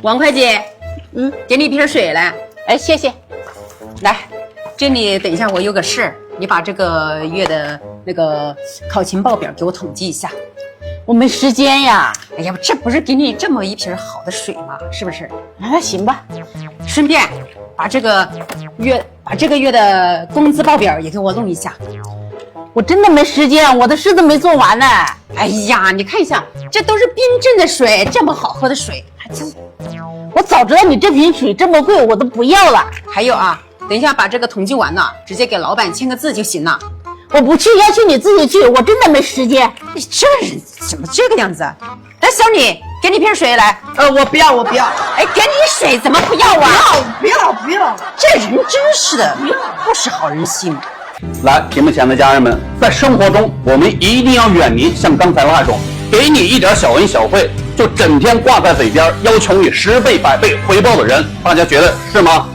王会计，给你一瓶水来。哎，谢谢。来，这里等一下我有个事，你把这个月的那个考勤报表给我统计一下。我没时间呀。哎呀，这不是给你这么一瓶好的水吗？是不是？那行吧。顺便把这个月的工资报表也给我弄一下。我真的没时间，我的事都没做完呢。哎呀，你看一下，这都是冰镇的水，这么好喝的水，我早知道你这瓶水这么贵，我都不要了。还有啊，等一下把这个统计完了，直接给老板签个字就行了。我不去，要去你自己去，我真的没时间。你这人怎么这个样子啊？来，小李，给你瓶水来。我不要。哎，给你水怎么不要啊？不要。这人真是的，不识好人心。来，屏幕前的家人们，在生活中我们一定要远离像刚才那种给你一点小恩小惠就整天挂在嘴边，要求你10倍100倍回报的人，大家觉得是吗？